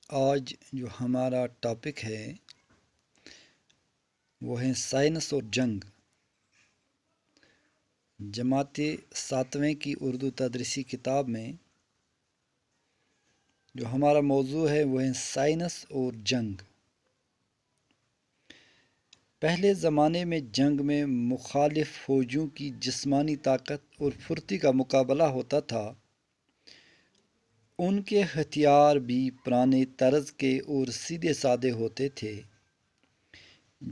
آج جو ہمارا ٹاپک ہے وہ ہے سائنس اور جنگ۔ جماعت 7ویں کی اردو تدریسی کتاب میں جو ہمارا موضوع ہے وہ ہے سائنس اور جنگ۔ پہلے زمانے میں جنگ میں مخالف فوجوں کی جسمانی طاقت اور پھرتی کا مقابلہ ہوتا تھا۔ ان کے ہتھیار بھی پرانے طرز کے اور سیدھے سادے ہوتے تھے۔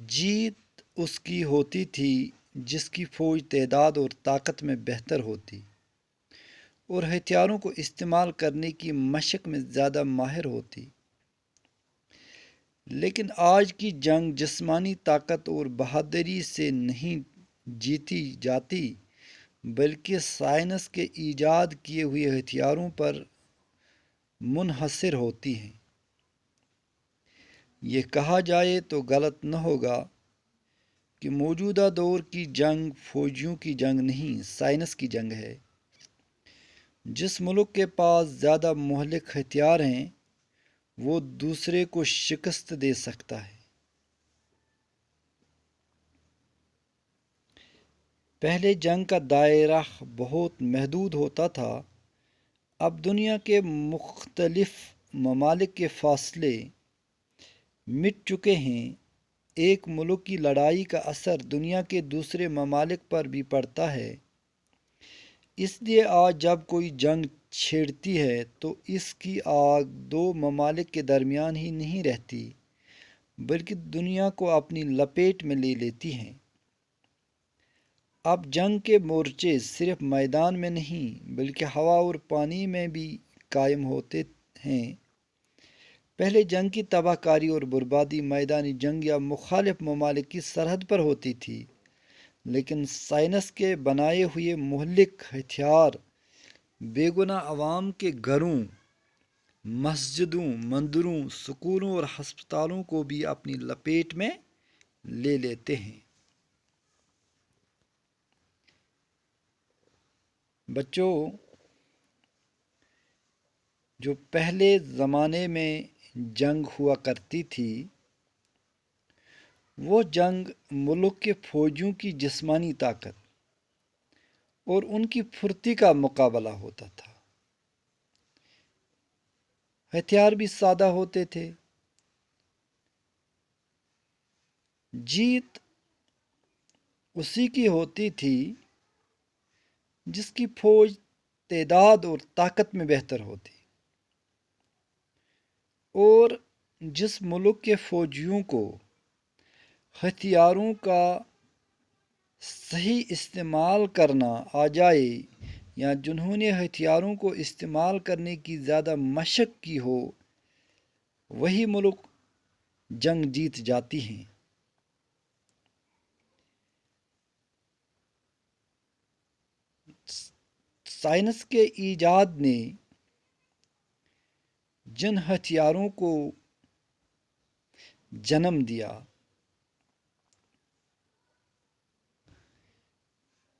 جیت اس کی ہوتی تھی جس کی فوج تعداد اور طاقت میں بہتر ہوتی اور ہتھیاروں کو استعمال کرنے کی مشق میں زیادہ ماہر ہوتی۔ لیکن آج کی جنگ جسمانی طاقت اور بہادری سے نہیں جیتی جاتی بلکہ سائنس کے ایجاد کیے ہوئے ہتھیاروں پر منحصر ہوتی ہے۔ یہ کہا جائے تو غلط نہ ہوگا کہ موجودہ دور کی جنگ فوجیوں کی جنگ نہیں، سائنس کی جنگ ہے۔ جس ملک کے پاس زیادہ مہلک ہتھیار ہیں وہ دوسرے کو شکست دے سکتا ہے۔ پہلے جنگ کا دائرہ بہت محدود ہوتا تھا، اب دنیا کے مختلف ممالک کے فاصلے مٹ چکے ہیں۔ ایک ملک کی لڑائی کا اثر دنیا کے دوسرے ممالک پر بھی پڑتا ہے۔ اس لیے آج جب کوئی جنگ چھڑتی ہے تو اس کی آگ دو ممالک کے درمیان ہی نہیں رہتی بلکہ دنیا کو اپنی لپیٹ میں لے لیتی ہے۔ اب جنگ کے مورچے صرف میدان میں نہیں بلکہ ہوا اور پانی میں بھی قائم ہوتے ہیں۔ پہلے جنگ کی تباہ کاری اور بربادی میدانی جنگ یا مخالف ممالک کی سرحد پر ہوتی تھی، لیکن سائنس کے بنائے ہوئے مہلک ہتھیار بے گناہ عوام کے گھروں، مسجدوں، مندروں، سکولوں اور ہسپتالوں کو بھی اپنی لپیٹ میں لے لیتے ہیں۔ بچوں، جو پہلے زمانے میں جنگ ہوا کرتی تھی وہ جنگ ملک کے فوجیوں کی جسمانی طاقت اور ان کی پھرتی کا مقابلہ ہوتا تھا۔ ہتھیار بھی سادہ ہوتے تھے۔ جیت اسی کی ہوتی تھی جس کی فوج تعداد اور طاقت میں بہتر ہوتی اور جس ملک کے فوجیوں کو ہتھیاروں کا صحیح استعمال کرنا آ جائے یا جنہوں نے ہتھیاروں کو استعمال کرنے کی زیادہ مشق کی ہو وہی ملک جنگ جیت جاتی ہیں۔ سائنس کے ایجاد نے جن ہتھیاروں کو جنم دیا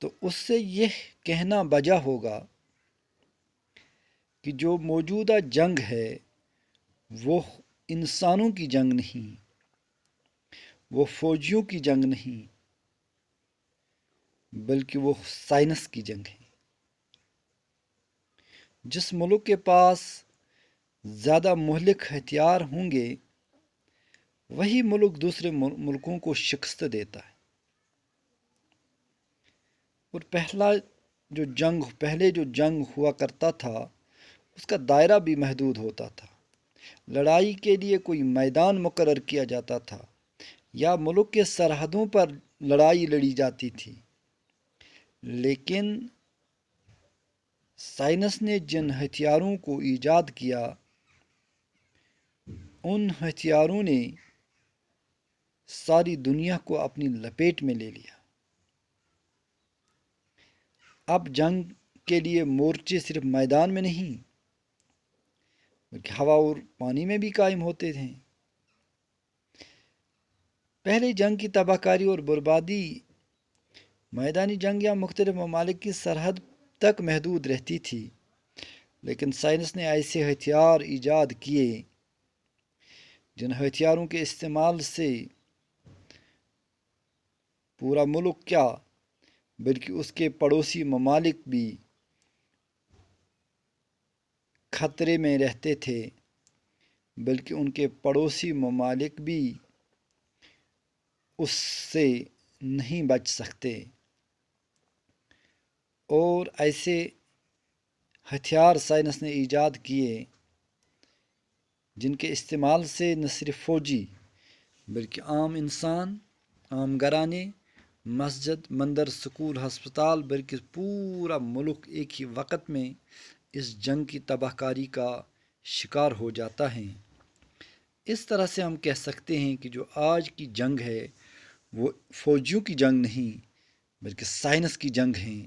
تو اس سے یہ کہنا بجا ہوگا کہ جو موجودہ جنگ ہے وہ انسانوں کی جنگ نہیں، وہ فوجیوں کی جنگ نہیں بلکہ وہ سائنس کی جنگ ہے۔ جس ملک کے پاس زیادہ مہلک ہتھیار ہوں گے وہی ملک دوسرے ملکوں کو شکست دیتا ہے۔ اور پہلے جو جنگ ہوا کرتا تھا اس کا دائرہ بھی محدود ہوتا تھا۔ لڑائی کے لیے کوئی میدان مقرر کیا جاتا تھا یا ملک کے سرحدوں پر لڑائی لڑی جاتی تھی، لیکن سائنس نے جن ہتھیاروں کو ایجاد کیا ان ہتھیاروں نے ساری دنیا کو اپنی لپیٹ میں لے لیا۔ اب جنگ کے لیے مورچے صرف میدان میں نہیں بلکہ ہوا اور پانی میں بھی قائم ہوتے ہیں۔ پہلے جنگ کی تباہ کاری اور بربادی میدانی جنگ یا مختلف ممالک کی سرحد تک محدود رہتی تھی، لیکن سائنس نے ایسے ہتھیار ایجاد کیے جن ہتھیاروں کے استعمال سے پورا ملک کیا بلکہ اس کے پڑوسی ممالک بھی خطرے میں رہتے تھے، بلکہ ان کے پڑوسی ممالک بھی اس سے نہیں بچ سکتے، اور ایسے ہتھیار سائنس نے ایجاد کیے جن کے استعمال سے نہ صرف فوجی بلکہ عام انسان، عام گھرانے، مسجد، مندر، سکول، ہسپتال بلکہ پورا ملک ایک ہی وقت میں اس جنگ کی تباہ کاری کا شکار ہو جاتا ہے۔ اس طرح سے ہم کہہ سکتے ہیں کہ جو آج کی جنگ ہے وہ فوجیوں کی جنگ نہیں بلکہ سائنس کی جنگ ہے،